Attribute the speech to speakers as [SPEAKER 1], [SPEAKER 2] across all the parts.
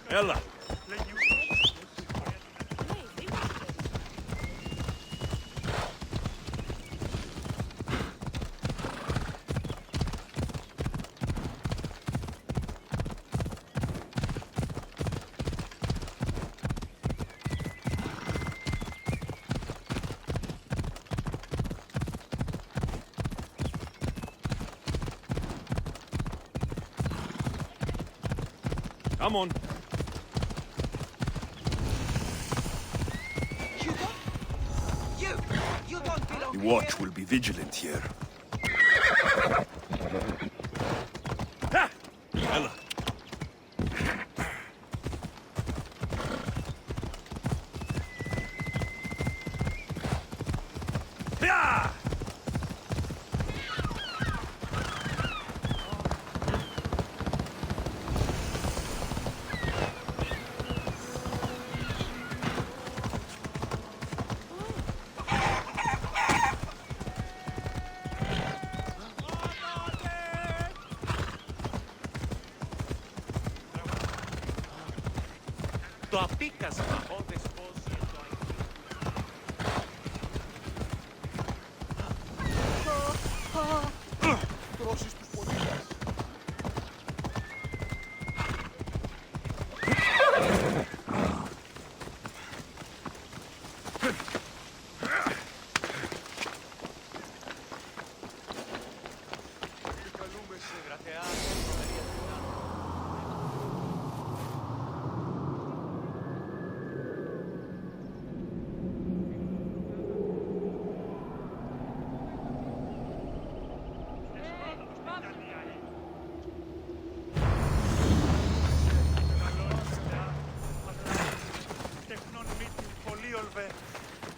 [SPEAKER 1] Έλα. Come on. The watch will be vigilant here. Ha! Ella. Yeah!
[SPEAKER 2] Το απίκασμα, ο δεσπόζιος.
[SPEAKER 3] Τρώσεις τους πολίτες.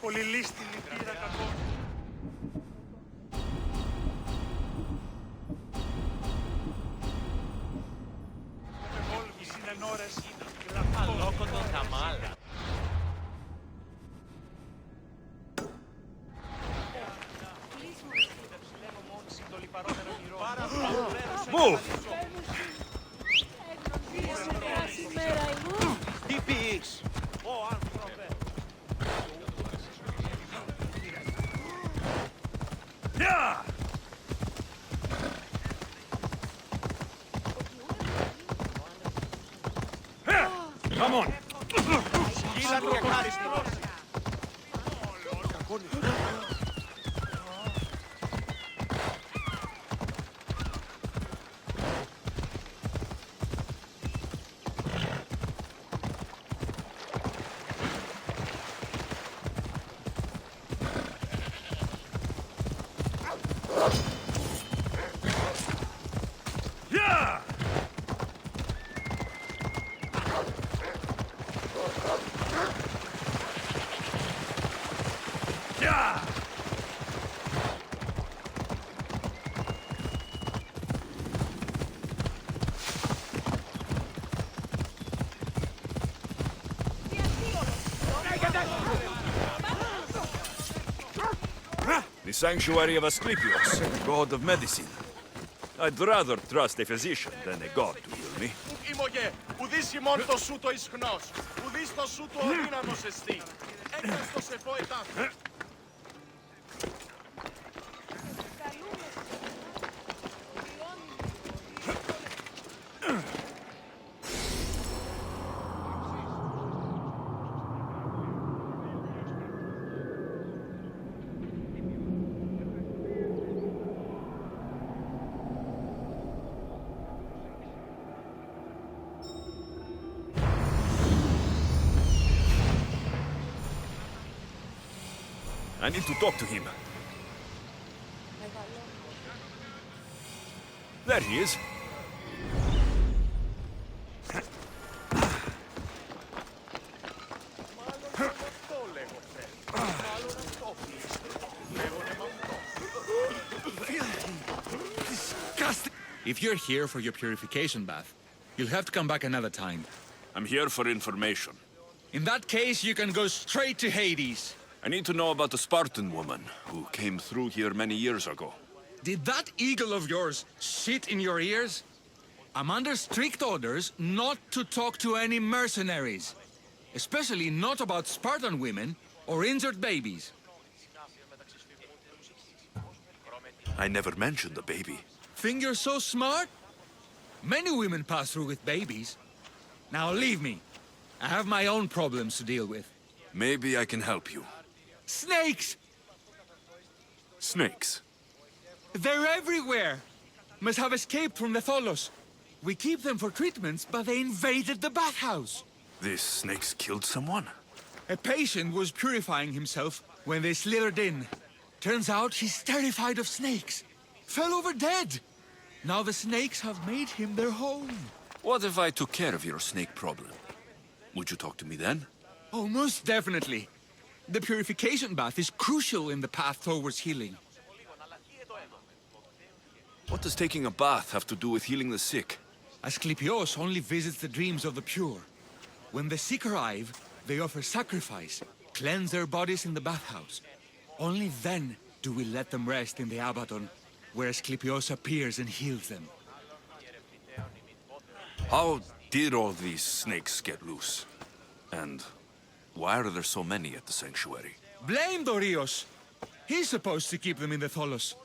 [SPEAKER 4] Πολυλίστη λυπήρα κακό. Εμόλμη συνενώρες
[SPEAKER 2] Αλόκοτο καμάλα.
[SPEAKER 1] Move!
[SPEAKER 2] Τι πεις?
[SPEAKER 1] Yeah! Come on!
[SPEAKER 2] Κοίτα του ευχαριστώ.
[SPEAKER 1] Yeah! Yeah! The sanctuary of Asclepios, god of medicine. I'd rather trust a physician than a god to heal me.
[SPEAKER 3] Ήμογε, ουδείς ημών το σου το ισχνός, ουδείς το σου το οδύναμος εστί. Έγκαστος εφό ετάθη.
[SPEAKER 1] I need to talk to him. There he is. Disgusting.
[SPEAKER 5] If you're here for your purification bath, you'll have to come back another time.
[SPEAKER 1] I'm here for information.
[SPEAKER 5] In that case, you can go straight to Hades.
[SPEAKER 1] I need to know about the Spartan woman who came through here many years ago.
[SPEAKER 5] Did that eagle of yours shit in your ears? I'm under strict orders not to talk to any mercenaries. Especially not about Spartan women or injured babies.
[SPEAKER 1] I never mentioned the baby.
[SPEAKER 5] Think you're so smart? Many women pass through with babies. Now leave me. I have my own problems to deal with.
[SPEAKER 1] Maybe I can help you.
[SPEAKER 5] Snakes!
[SPEAKER 1] Snakes?
[SPEAKER 5] They're everywhere! Must have escaped from the Tholos. We keep them for treatments, but they invaded the bathhouse.
[SPEAKER 1] These snakes killed someone?
[SPEAKER 5] A patient was purifying himself when they slithered in. Turns out he's terrified of snakes. Fell over dead. Now the snakes have made him their home.
[SPEAKER 1] What if I took care of your snake problem? Would you talk to me then?
[SPEAKER 5] Oh, most definitely. The purification bath is crucial in the path towards healing.
[SPEAKER 1] What does taking a bath have to do with healing the sick?
[SPEAKER 5] Asclepios only visits the dreams of the pure. When the sick arrive, they offer sacrifice, cleanse their bodies in the bathhouse. Only then do we let them rest in the Abaddon, where Asclepios appears and heals them.
[SPEAKER 1] How did all these snakes get loose? And why are there so many at the sanctuary?
[SPEAKER 5] Blame Dorios! He's supposed to keep them in the Tholos.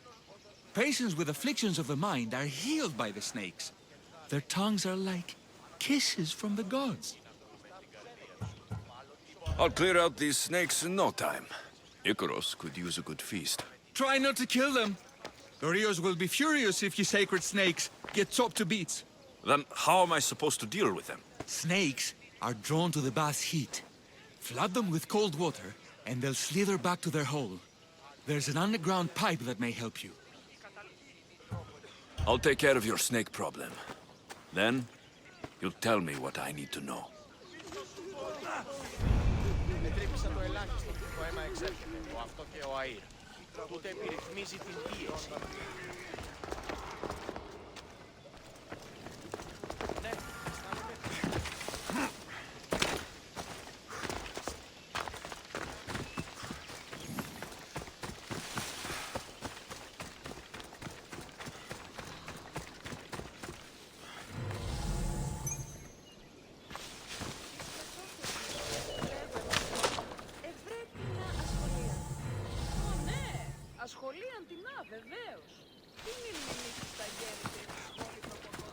[SPEAKER 5] Patients with afflictions of the mind are healed by the snakes. Their tongues are like kisses from the gods.
[SPEAKER 1] I'll clear out these snakes in no time. Icaros could use a good feast.
[SPEAKER 5] Try not to kill them. Dorios will be furious if you sacred snakes get chopped to bits.
[SPEAKER 1] Then how am I supposed to deal with them?
[SPEAKER 5] Snakes are drawn to the bath's heat. Flood them with cold water, and they'll slither back to their hole. There's an underground pipe that may help you.
[SPEAKER 1] I'll take care of your snake problem. Then, you'll tell me what I need to know.
[SPEAKER 3] Μετρήπησα το ελάχιστο που το αίμα εξέρχεται, ο αυτό και ο αΐρ. Τούτε επιρρυθμίζει την πίεση.
[SPEAKER 6] Ασχολίαν την βεβαίως. Τι είναι η νύχτα στα γέννη της πόλης προποδότης.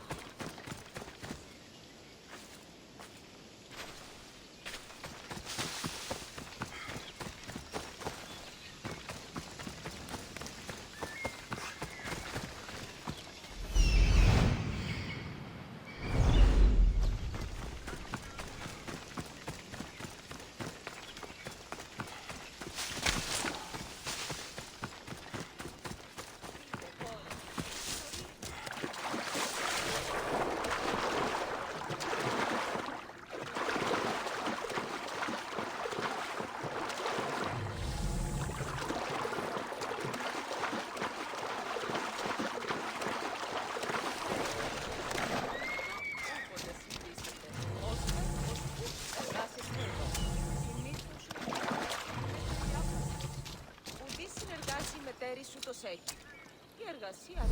[SPEAKER 6] Σου το έχει. Η εργασία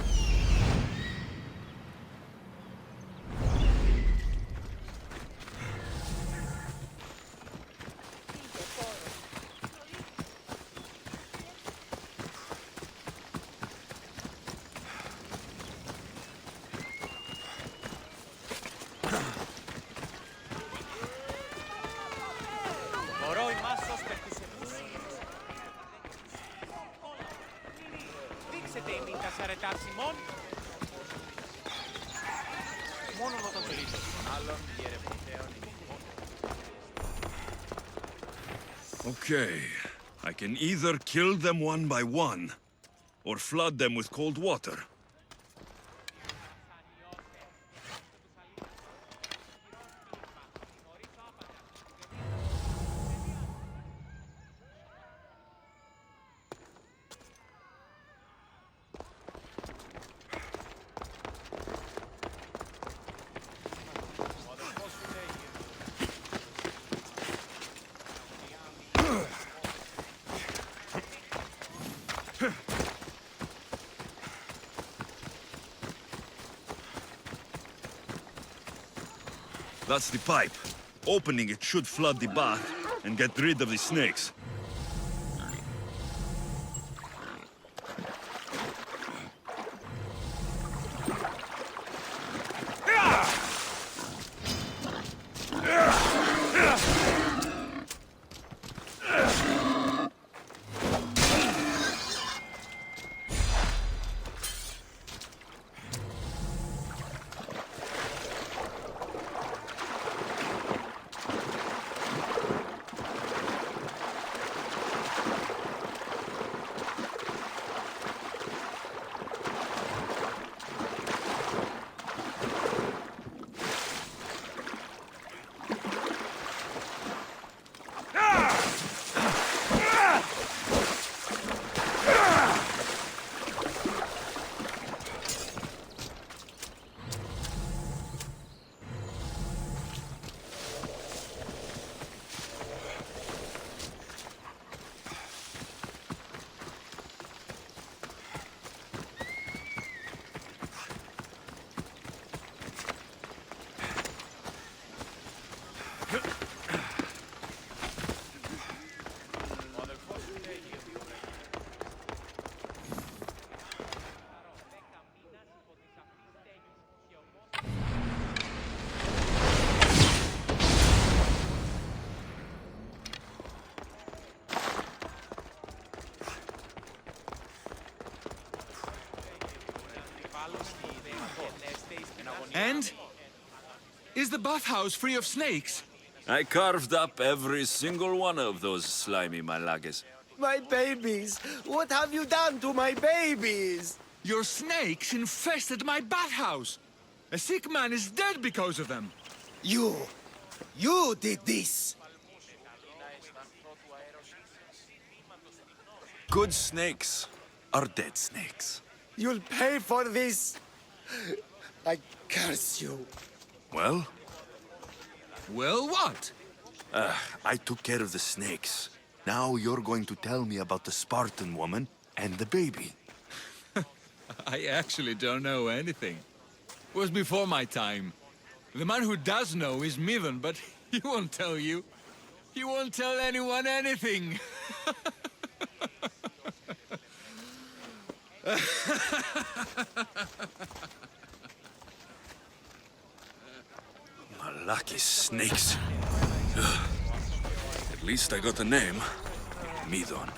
[SPEAKER 2] Μπορώ ημάσος με τους επουσίες. Δείξετε η μήκα σαρετάσιμον. Μόνο με τον τρίτο. Άλλον διερευνητέων ημικών.
[SPEAKER 1] Okay. I can either kill them one by one, or flood them with cold water. That's the pipe. Opening it should flood the bath and get rid of the snakes.
[SPEAKER 5] And? Is the bathhouse free of snakes?
[SPEAKER 1] I carved up every single one of those slimy malagas.
[SPEAKER 7] My babies! What have you done to my babies?
[SPEAKER 5] Your snakes infested my bathhouse! A sick man is dead because of them!
[SPEAKER 7] You did this!
[SPEAKER 1] Good snakes are dead snakes.
[SPEAKER 7] You'll pay for this! I curse you!
[SPEAKER 1] Well,
[SPEAKER 5] Well, what?
[SPEAKER 1] I took care of the snakes. Now you're going to tell me about the Spartan woman and the baby.
[SPEAKER 5] I actually don't know anything. It was before my time. The man who does know is Midon, but he won't tell you. He won't tell anyone anything.
[SPEAKER 1] Lucky snakes. Ugh. At least I got a name. Midon.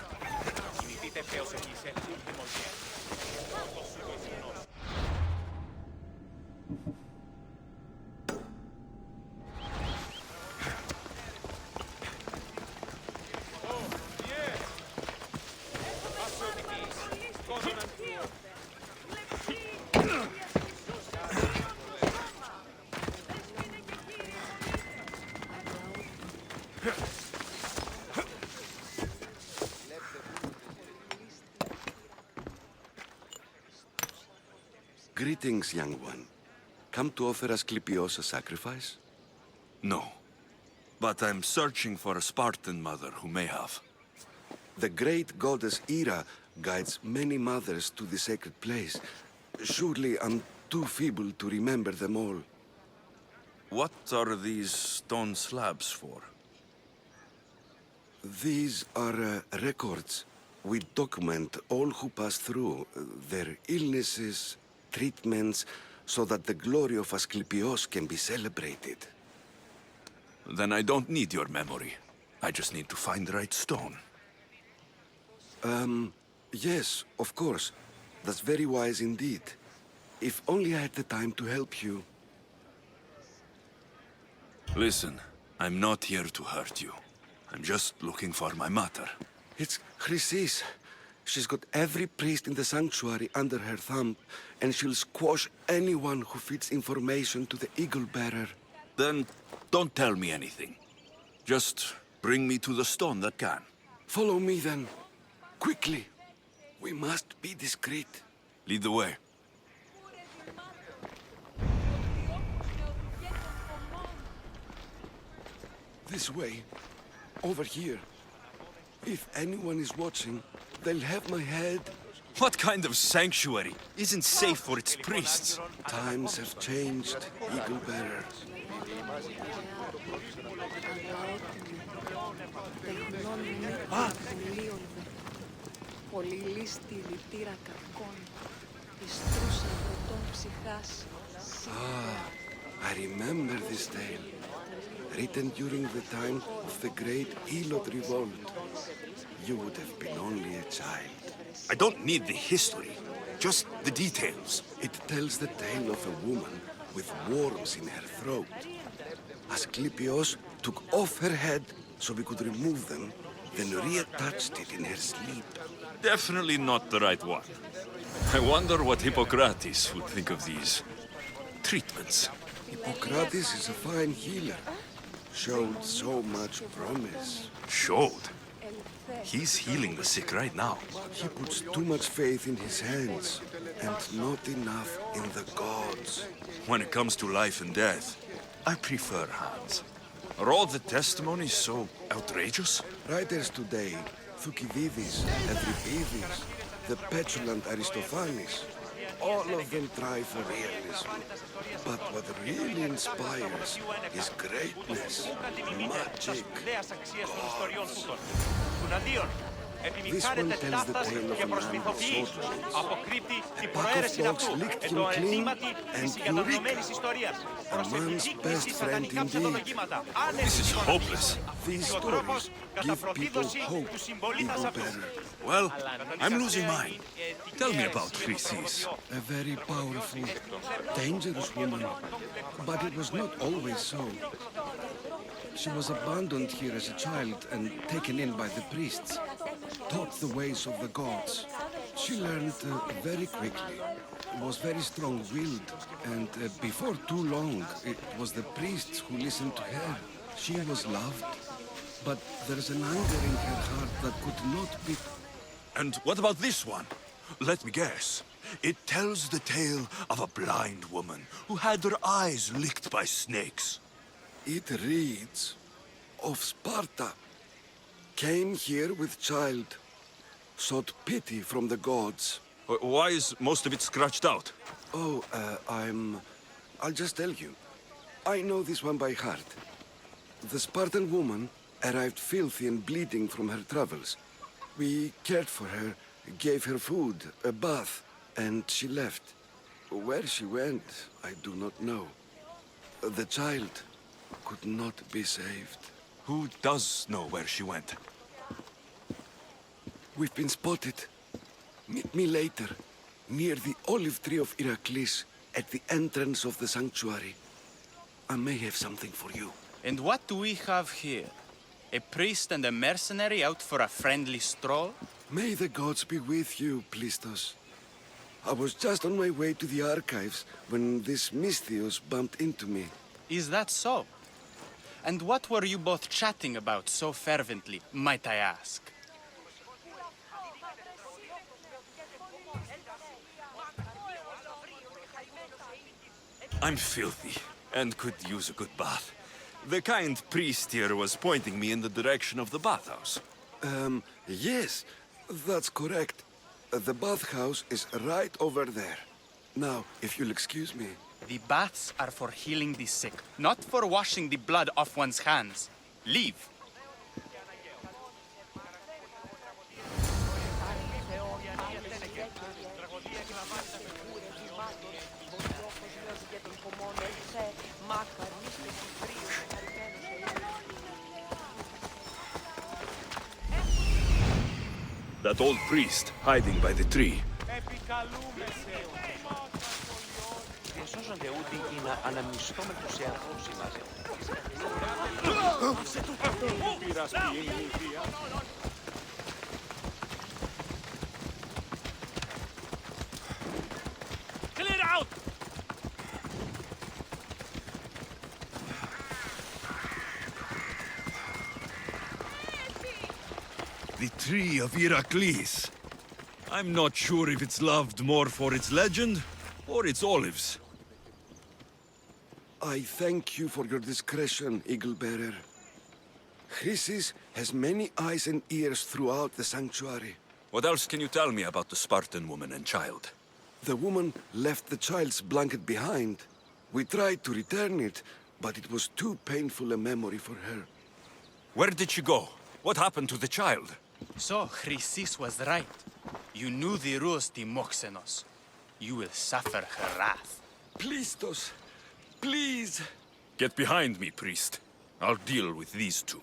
[SPEAKER 2] Κινηθείτε ευθέως εκεί σε último γεύμα.
[SPEAKER 8] Greetings, young one. Come to offer Asclepios a sacrifice?
[SPEAKER 1] No. But I'm searching for a Spartan mother who may have.
[SPEAKER 8] The great goddess Hera guides many mothers to the sacred place. Surely I'm too feeble to remember them all.
[SPEAKER 1] What are these stone slabs for?
[SPEAKER 8] These are records. We document all who pass through, their illnesses, treatments, so that the glory of Asclepios can be celebrated.
[SPEAKER 1] Then I don't need your memory. I just need to find the right stone.
[SPEAKER 8] Yes, of course. That's very wise indeed. If only I had the time to help you.
[SPEAKER 1] Listen, I'm not here to hurt you. I'm just looking for my mother.
[SPEAKER 8] It's CHRYSIS. She's got every priest in the sanctuary under her thumb, and she'll squash anyone who feeds information to the Eagle Bearer.
[SPEAKER 1] Then don't tell me anything. Just bring me to the stone that can.
[SPEAKER 8] Follow me then. Quickly. We must be discreet.
[SPEAKER 1] Lead the way.
[SPEAKER 8] This way. Over here. If anyone is watching, They'll have my head.
[SPEAKER 1] What kind of sanctuary isn't safe for its priests?
[SPEAKER 8] Times have changed, Eagle Bearer. I remember this tale. Written during the time of the great Elot revolt. You would have been only a child.
[SPEAKER 1] I don't need the history, just the details.
[SPEAKER 8] It tells the tale of a woman with worms in her throat. Asclepios took off her head so we could remove them, then reattached it in her sleep.
[SPEAKER 1] Definitely not the right one. I wonder what Hippocrates would think of these treatments.
[SPEAKER 8] Hippocrates is a fine healer. Showed so much promise.
[SPEAKER 1] Showed? He's healing the sick right now.
[SPEAKER 8] He puts too much faith in his hands, and not enough in the gods.
[SPEAKER 1] When it comes to life and death, I prefer hands. Are all the testimonies so outrageous?
[SPEAKER 8] Writers today, Thucydides, Euripides, the petulant Aristophanes, all of them try for realism. But what really inspires is greatness, magic, gods. This one tells the tale of a man with sword wounds. A pack of dogs licked him clean, and Eureka! A man's best friend indeed.
[SPEAKER 1] This is hopeless.
[SPEAKER 8] These stories give people hope, Eagle Bearer.
[SPEAKER 1] Well, I'm losing mine. Tell me about CHRYSIS.
[SPEAKER 8] A very powerful, dangerous woman. But it was not always so. She was abandoned here as a child and taken in by the priests. Taught the ways of the gods. She learned very quickly. Was very strong-willed. And before too long, it was the priests who listened to her. She was loved. But there's an anger in her heart that could not be...
[SPEAKER 1] And what about this one? Let me guess. It tells the tale of a blind woman who had her eyes licked by snakes.
[SPEAKER 8] It reads of Sparta. Came here with child. Sought pity from the gods.
[SPEAKER 1] Why is most of it scratched out?
[SPEAKER 8] Oh, I'll just tell you. I know this one by heart. The Spartan woman arrived filthy and bleeding from her travels. We cared for her, gave her food, a bath, and she left. Where she went, I do not know. The child could not be saved.
[SPEAKER 1] Who does know where she went?
[SPEAKER 8] We've been spotted. Meet me later, near the olive tree of Iraklis, at the entrance of the sanctuary. I may have something for you.
[SPEAKER 2] And what do we have here? A priest and a mercenary out for a friendly stroll?
[SPEAKER 8] May the gods be with you, Plistos. I was just on my way to the archives when this Misthios bumped into me.
[SPEAKER 2] Is that so? And what were you both chatting about so fervently, might I ask?
[SPEAKER 1] I'm filthy, and could use a good bath. The kind priest here was pointing me in the direction of the bathhouse.
[SPEAKER 8] Yes, that's correct. The bathhouse is right over there. Now, if you'll excuse me.
[SPEAKER 2] The baths are for healing the sick, not for washing the blood off one's hands. Leave.
[SPEAKER 1] That old priest hiding by the tree.
[SPEAKER 4] Clear out!
[SPEAKER 1] The tree of Iraklis. I'm not sure if it's loved more for its legend or its olives.
[SPEAKER 8] I thank you for your discretion, Eagle Bearer. CHRYSIS has many eyes and ears throughout the sanctuary.
[SPEAKER 1] What else can you tell me about the Spartan woman and child?
[SPEAKER 8] The woman left the child's blanket behind. We tried to return it, but it was too painful a memory for her.
[SPEAKER 1] Where did she go? What happened to the child?
[SPEAKER 2] So, CHRYSIS was right. You knew the rules, Timoxenos. You will suffer her wrath.
[SPEAKER 8] Plistos, please.
[SPEAKER 1] Get behind me, priest. I'll deal with these two.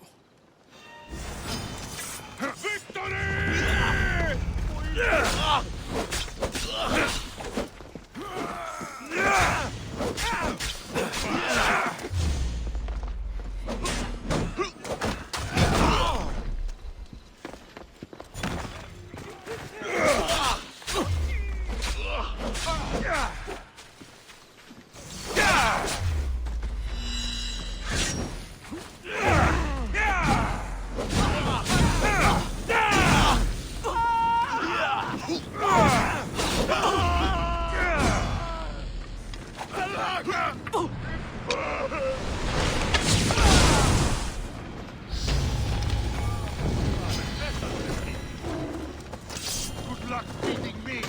[SPEAKER 3] Good luck beating me!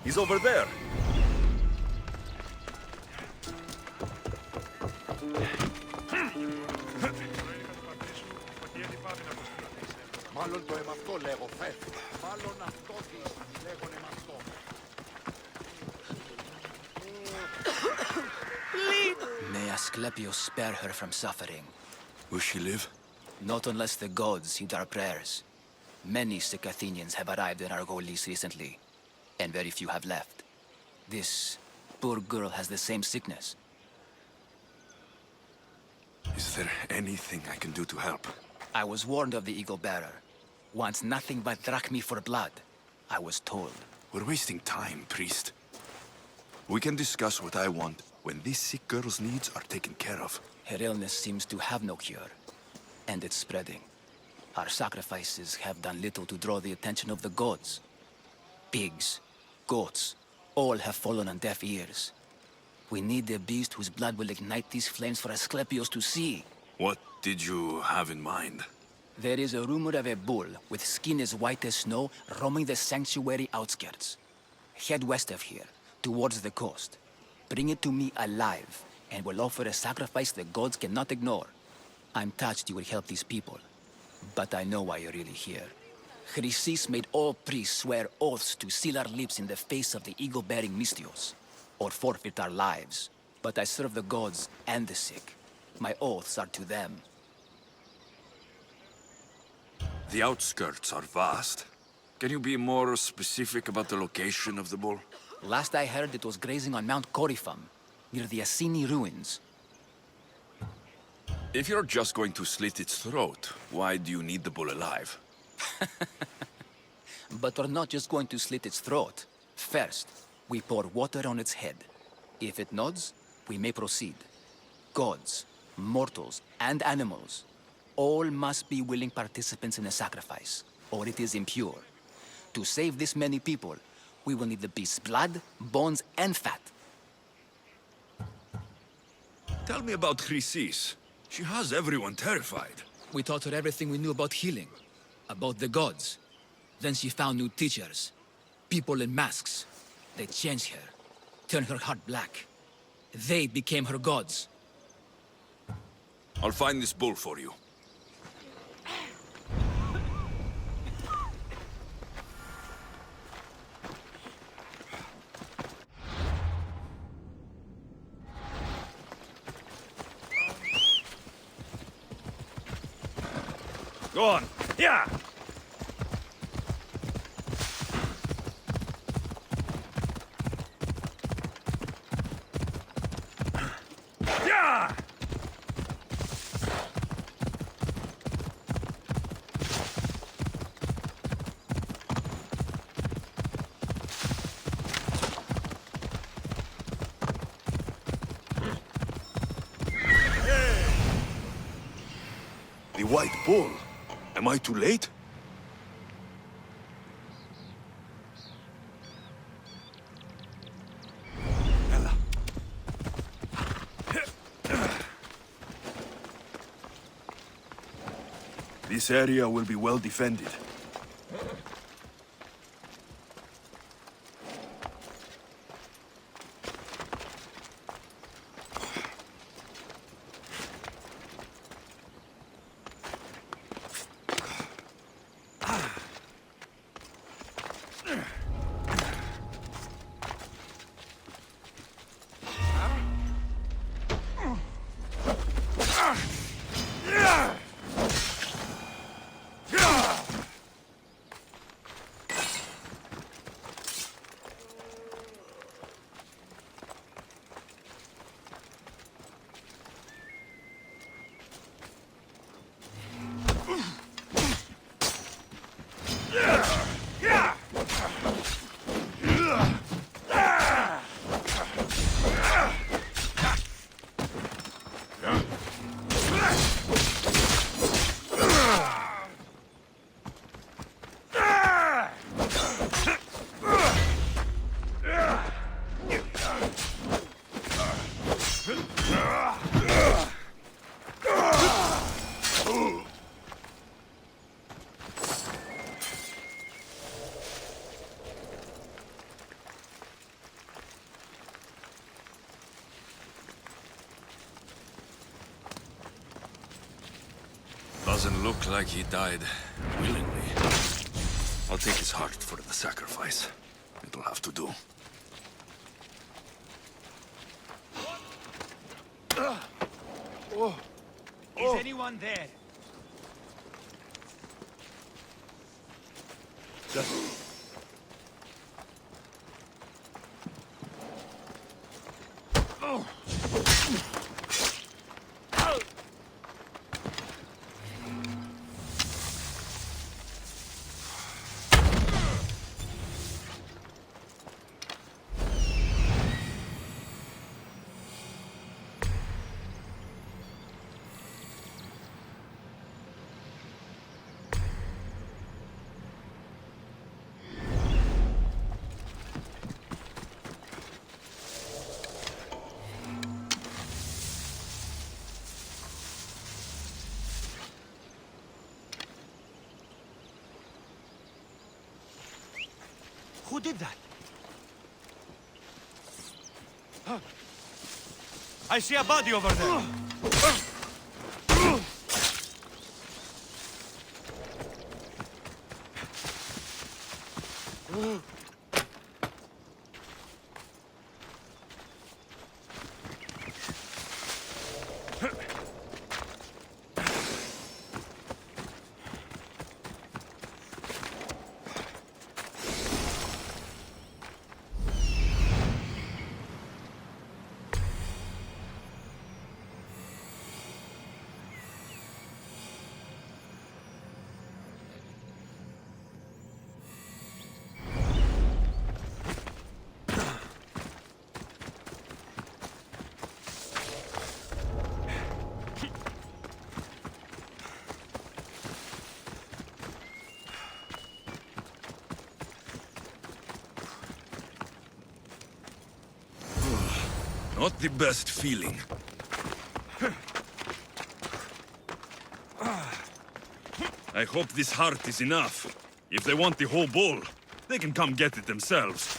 [SPEAKER 1] He's over there.
[SPEAKER 3] Μάλλον το εμαυτό λέγω, φεύγει. Μάλλον αυτό τι λέγον εμαυτό.
[SPEAKER 9] May Asclepius spare her from suffering.
[SPEAKER 1] Will she live?
[SPEAKER 9] Not unless the gods heed our prayers. Many sick Athenians have arrived in Argolis recently, and very few have left. This poor girl has the same sickness.
[SPEAKER 1] Is there anything I can do to help?
[SPEAKER 9] I was warned of the Eagle Bearer. Wants nothing but drachmi for blood. I was told.
[SPEAKER 1] We're wasting time, priest. We can discuss what I want when this sick girl's needs are taken care of.
[SPEAKER 9] Her illness seems to have no cure, and it's spreading. Our sacrifices have done little to draw the attention of the gods. Pigs, goats, all have fallen on deaf ears. We need a beast whose blood will ignite these flames for Asclepius to see.
[SPEAKER 1] What did you have in mind?
[SPEAKER 9] There is a rumor of a bull with skin as white as snow roaming the sanctuary outskirts. Head west of here, towards the coast. Bring it to me alive, and we'll offer a sacrifice the gods cannot ignore. I'm touched you will help these people, but I know why you're really here. CHRYSIS made all priests swear oaths to seal our lips in the face of the eagle-bearing Mystios, or forfeit our lives. But I serve the gods and the sick. My oaths are to them.
[SPEAKER 1] The outskirts are vast. Can you be more specific about the location of the bull?
[SPEAKER 9] Last I heard, it was grazing on Mount Corifum, near the Assini ruins.
[SPEAKER 1] If you're just going to slit its throat, why do you need the bull alive?
[SPEAKER 9] But we're not just going to slit its throat. First, we pour water on its head. If it nods, we may proceed. Gods, mortals, and animals, all must be willing participants in the sacrifice, or it is impure. To save this many people, we will need the beast's blood, bones, and fat.
[SPEAKER 1] Tell me about CHRYSIS. She has everyone terrified.
[SPEAKER 9] We taught her everything we knew about healing, about the gods. Then she found new teachers, people in masks. They changed her, turned her heart black. They became her gods.
[SPEAKER 1] I'll find this bull for you.
[SPEAKER 4] Go on. Yeah! Yeah!
[SPEAKER 1] The White Bull. Am I too late? Ella. This area will be well defended. Doesn't look like he died willingly. I'll take his heart for the sacrifice. It'll have to do.
[SPEAKER 2] Is anyone there?
[SPEAKER 4] Who did that? I see a body over there.
[SPEAKER 1] Not the best feeling. I hope this heart is enough. If they want the whole bull, they can come get it themselves.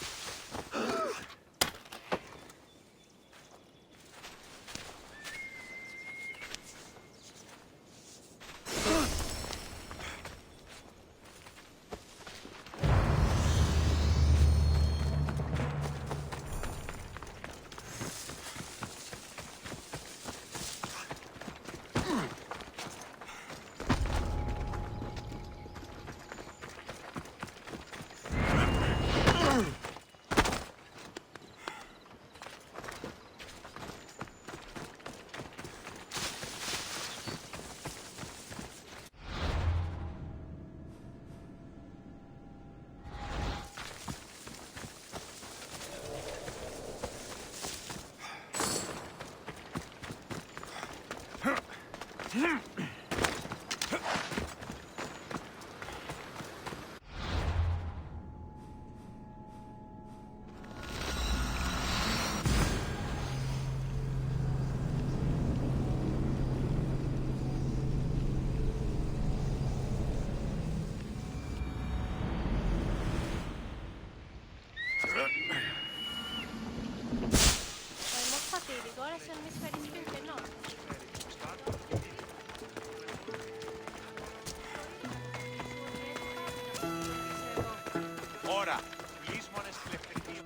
[SPEAKER 6] Agora se me feliz que não.
[SPEAKER 3] Ora, λύσμονες τηλεφωνικοί.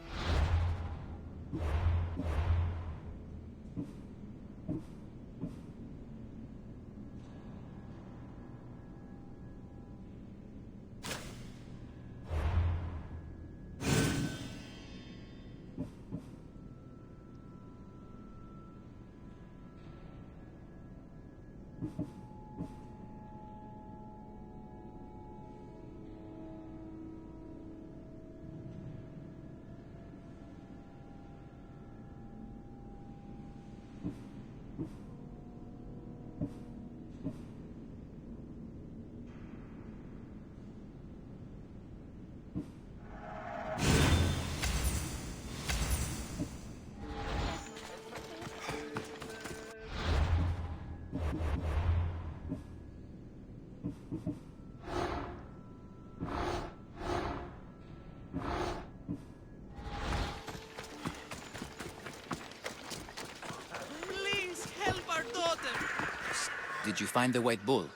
[SPEAKER 9] Did you find the white bull?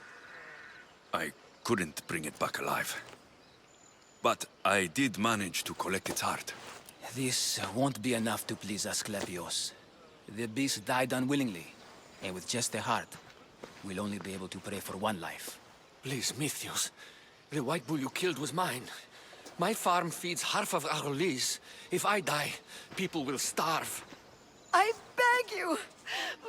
[SPEAKER 1] I couldn't bring it back alive. But I did manage to collect its heart.
[SPEAKER 9] This won't be enough to please Asclepios. The beast died unwillingly, and with just a heart, we'll only be able to pray for one life.
[SPEAKER 10] Please, Mythios. The white bull you killed was mine. My farm feeds half of Arolis. If I die, people will starve.
[SPEAKER 11] I beg you!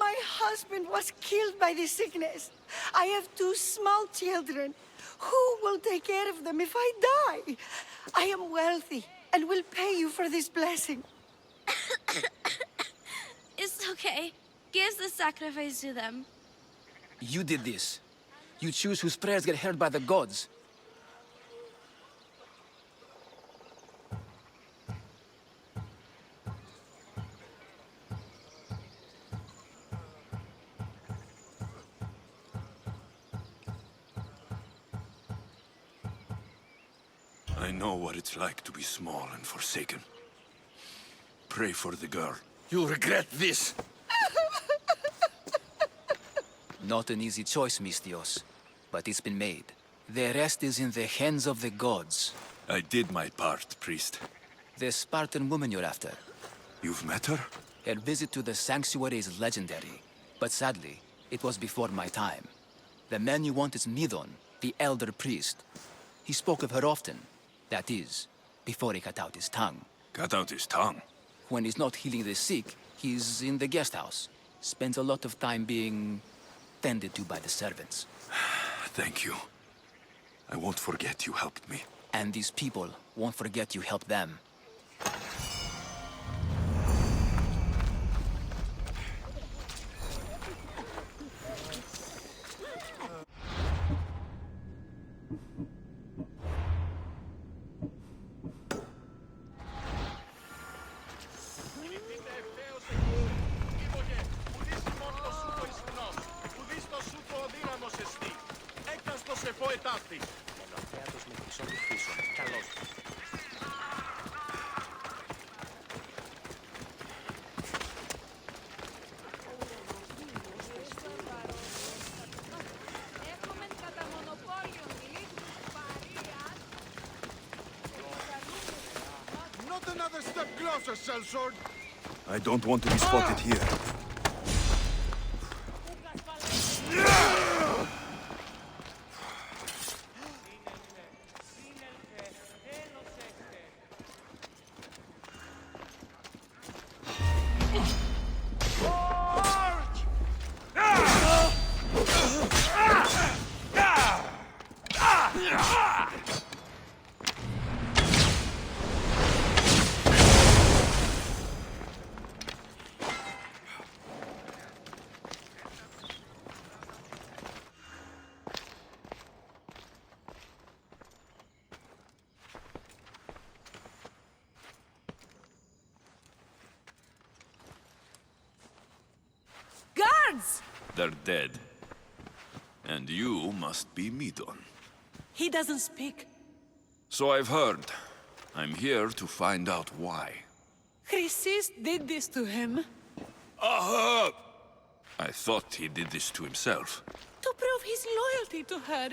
[SPEAKER 11] My husband was killed by this sickness. I have 2 small children. Who will take care of them if I die? I am wealthy and will pay you for this blessing.
[SPEAKER 12] It's okay. Give the sacrifice to them.
[SPEAKER 9] You did this. You choose whose prayers get heard by the gods.
[SPEAKER 1] I know what it's like to be small and forsaken. Pray for the girl.
[SPEAKER 10] You'll regret this.
[SPEAKER 9] Not an easy choice, Mystios, but it's been made. The rest is in the hands of the gods.
[SPEAKER 1] I did my part, priest.
[SPEAKER 9] The Spartan woman you're after.
[SPEAKER 1] You've met her?
[SPEAKER 9] Her visit to the sanctuary is legendary, but sadly, it was before my time. The man you want is Midon, the elder priest. He spoke of her often. That is, before he cut out his tongue.
[SPEAKER 1] Cut out his tongue?
[SPEAKER 9] When he's not healing the sick, he's in the guest house. Spends a lot of time being tended to by the servants.
[SPEAKER 1] Thank you. I won't forget you helped me.
[SPEAKER 9] And these people won't forget you helped them.
[SPEAKER 3] Another step closer, sellsword.
[SPEAKER 1] I don't want to be spotted here.
[SPEAKER 13] guards!
[SPEAKER 1] They're dead. And you must be Midon.
[SPEAKER 13] He doesn't speak.
[SPEAKER 1] So I've heard. I'm here to find out why.
[SPEAKER 13] CHRYSIS did this to him.
[SPEAKER 1] Aha! I thought he did this to himself.
[SPEAKER 13] To prove his loyalty to her.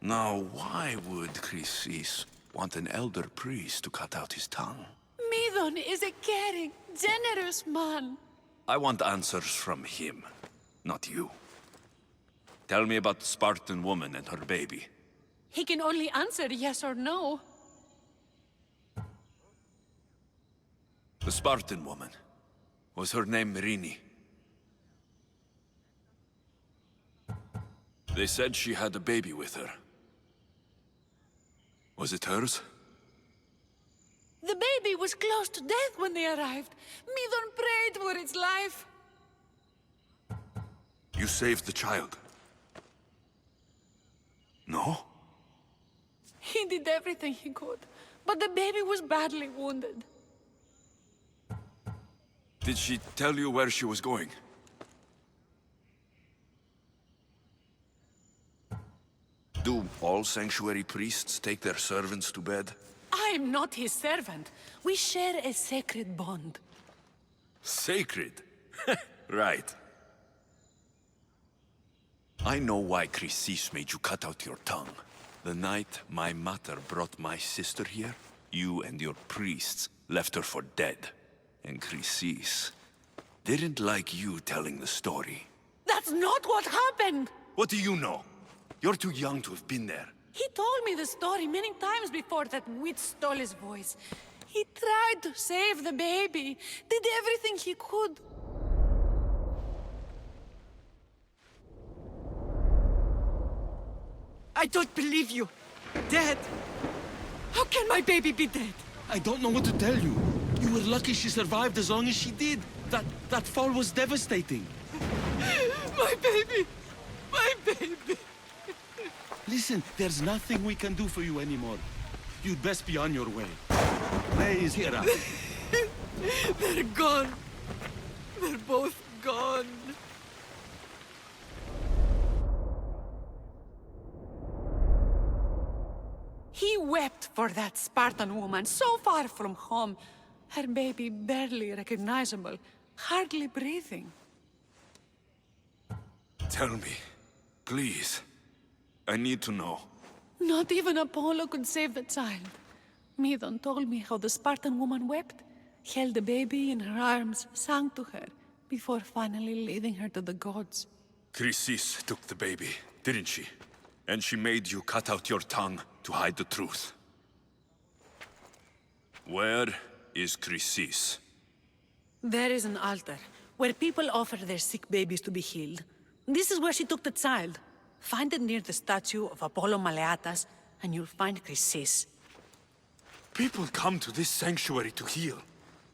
[SPEAKER 1] Now, why would CHRYSIS want an elder priest to cut out his tongue?
[SPEAKER 13] Midon is a caring, generous man.
[SPEAKER 1] I want answers from him, not you. Tell me about the Spartan woman and her baby.
[SPEAKER 13] He can only answer yes or no.
[SPEAKER 1] The Spartan woman. Was her name Merini? They said she had a baby with her. Was it hers?
[SPEAKER 13] The baby was close to death when they arrived. Midon prayed for its life.
[SPEAKER 1] You saved the child. No?
[SPEAKER 13] He did everything he could, but the baby was badly wounded.
[SPEAKER 1] Did she tell you where she was going? Do all sanctuary priests take their servants to bed?
[SPEAKER 13] I am not his servant. We share a sacred bond.
[SPEAKER 1] Sacred? Right. I know why CHRYSIS made you cut out your tongue. The night my mother brought my sister here, you and your priests left her for dead. And CHRYSIS didn't like you telling the story.
[SPEAKER 13] That's not what happened!
[SPEAKER 1] What do you know? You're too young to have been there.
[SPEAKER 13] He told me the story many times before that witch stole his voice. He tried to save the baby, did everything he could.
[SPEAKER 8] I don't believe you. Dead.
[SPEAKER 13] How can my baby be dead?
[SPEAKER 8] I don't know what to tell you. You were lucky she survived as long as she did. That fall was devastating.
[SPEAKER 13] My baby! My baby!
[SPEAKER 8] Listen, there's nothing we can do for you anymore. You'd best be on your way. Please, Hira.
[SPEAKER 13] They're gone. They're both gone. He wept for that Spartan woman, so far from home. Her baby barely recognizable, hardly breathing.
[SPEAKER 1] Tell me, please. I need to know.
[SPEAKER 13] Not even Apollo could save the child. Midon told me how the Spartan woman wept, held the baby in her arms, sang to her, before finally leading her to the gods.
[SPEAKER 1] CHRYSIS took the baby, didn't she? And she made you cut out your tongue to hide the truth. Where is CHRYSIS?
[SPEAKER 13] There is an altar, where people offer their sick babies to be healed. This is where she took the child. Find it near the statue of Apollo Maleatas, and you'll find CHRYSIS.
[SPEAKER 1] People come to this sanctuary to heal.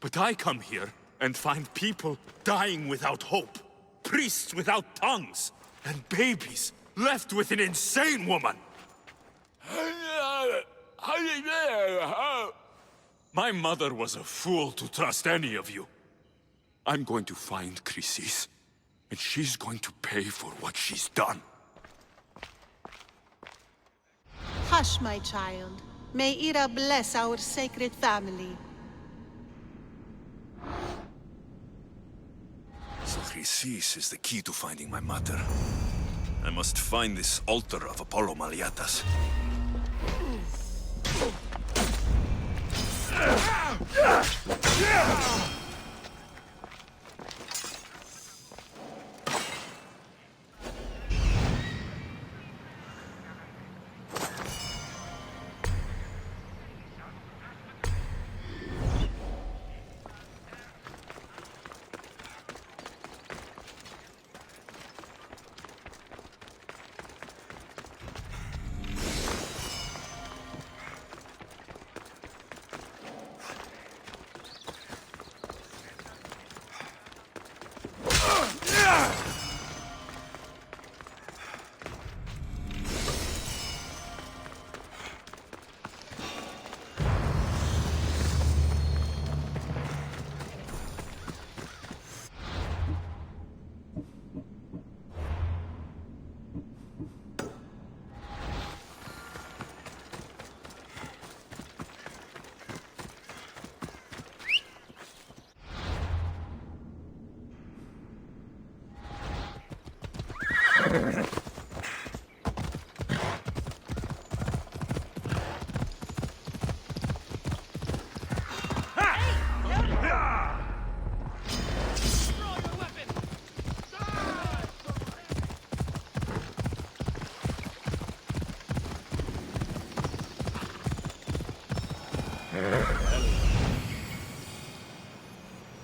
[SPEAKER 1] But I come here and find people dying without hope. Priests without tongues. And babies left with an insane woman. My mother was a fool to trust any of you. I'm going to find CHRYSIS, and she's going to pay for what she's done.
[SPEAKER 14] Hush, my child. May Ira bless our sacred family.
[SPEAKER 1] So CHRYSIS is the key to finding my mother. I must find this altar of Apollo Maleatas.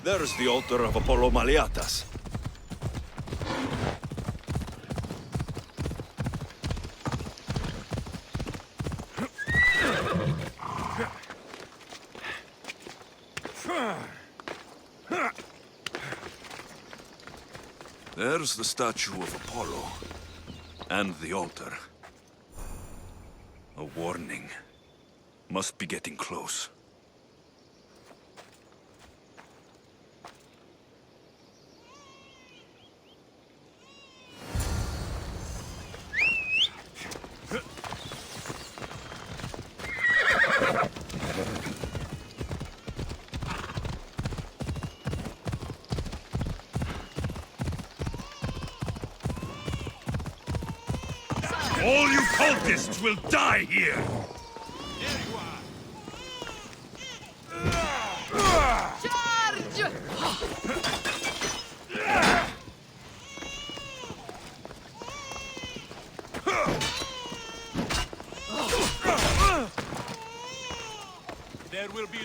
[SPEAKER 1] There's the altar of Apollo Maliatas. There's the statue of Apollo. And the altar. A warning. Must be getting close.
[SPEAKER 4] All you cultists will die here!
[SPEAKER 6] Charge!
[SPEAKER 4] There will be...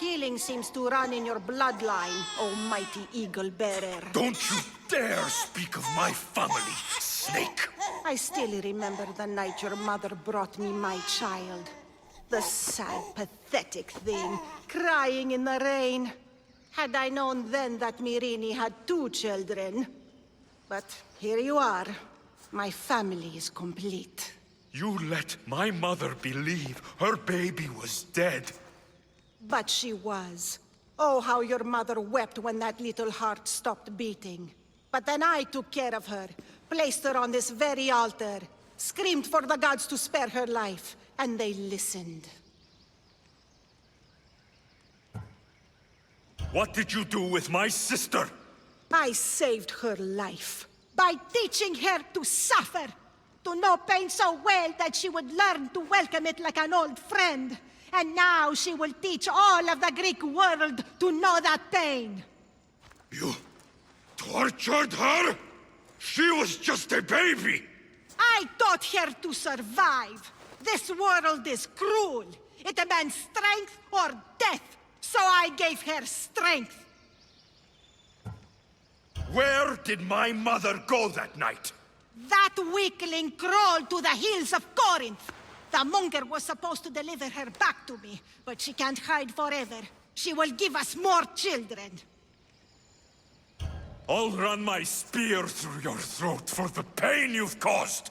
[SPEAKER 11] Killing seems to run in your bloodline, oh mighty eagle bearer.
[SPEAKER 1] Don't you dare speak of my family, snake!
[SPEAKER 11] I still remember the night your mother brought me my child. The sad, pathetic thing, crying in the rain. Had I known then that Myrrine had 2 children. But here you are. My family is complete.
[SPEAKER 1] You let my mother believe her baby was dead.
[SPEAKER 11] But she was. Oh, how your mother wept when that little heart stopped beating. But then I took care of her, placed her on this very altar, screamed for the gods to spare her life, and they listened.
[SPEAKER 1] What did you do with my sister?
[SPEAKER 11] I saved her life by teaching her to suffer, to know pain so well that she would learn to welcome it like an old friend. And now she will teach all of the Greek world to know that pain.
[SPEAKER 1] You tortured her? She was just a baby!
[SPEAKER 11] I taught her to survive. This world is cruel. It demands strength or death. So I gave her strength.
[SPEAKER 1] Where did my mother go that night?
[SPEAKER 11] That weakling crawled to the hills of Corinth. The monger was supposed to deliver her back to me, but she can't hide forever. She will give us more children.
[SPEAKER 1] I'll run my spear through your throat for the pain you've caused!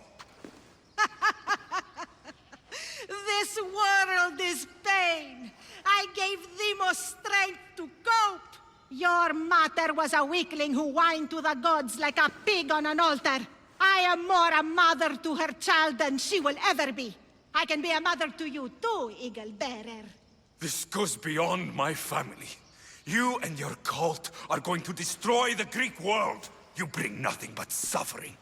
[SPEAKER 11] This world is pain. I gave Demos strength to cope. Your mother was a weakling who whined to the gods like a pig on an altar. I am more a mother to her child than she will ever be.
[SPEAKER 14] I can be a mother to you too, Eagle Bearer.
[SPEAKER 4] This goes beyond my family. You and your cult are going to destroy the Greek world. You bring nothing but suffering.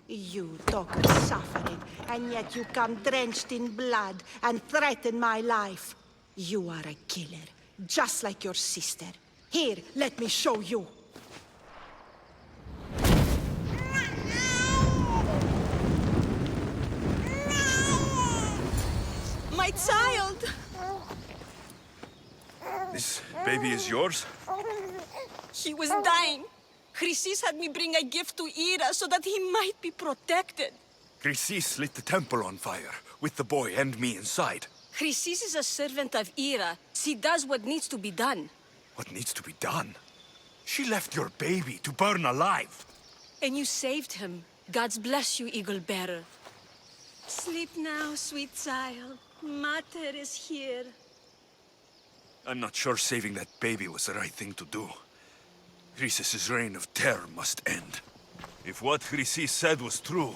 [SPEAKER 14] You talk of suffering, and yet you come drenched in blood and threaten my life. You are a killer, just like your sister. Here, let me show you.
[SPEAKER 11] My child!
[SPEAKER 1] This baby is yours?
[SPEAKER 11] He was dying. CHRYSIS had me bring a gift to Ira so that he might be protected.
[SPEAKER 1] CHRYSIS lit the temple on fire, with the boy and me inside.
[SPEAKER 11] CHRYSIS is a servant of Ira. She does what needs to be done.
[SPEAKER 1] What needs to be done? She left your baby to burn alive.
[SPEAKER 11] And you saved him. God's bless you, Eagle Bearer. Sleep now, sweet child. Mater is here.
[SPEAKER 1] I'm not sure saving that baby was the right thing to do. CHRYSIS' reign of terror must end. If what CHRYSIS said was true,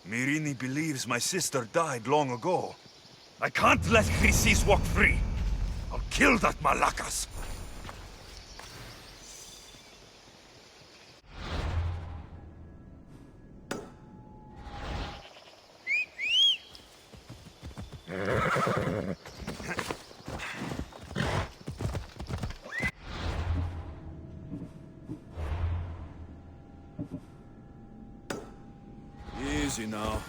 [SPEAKER 1] Myrini believes my sister died long ago. I can't let CHRYSIS walk free. I'll kill that Malakas. Easy now.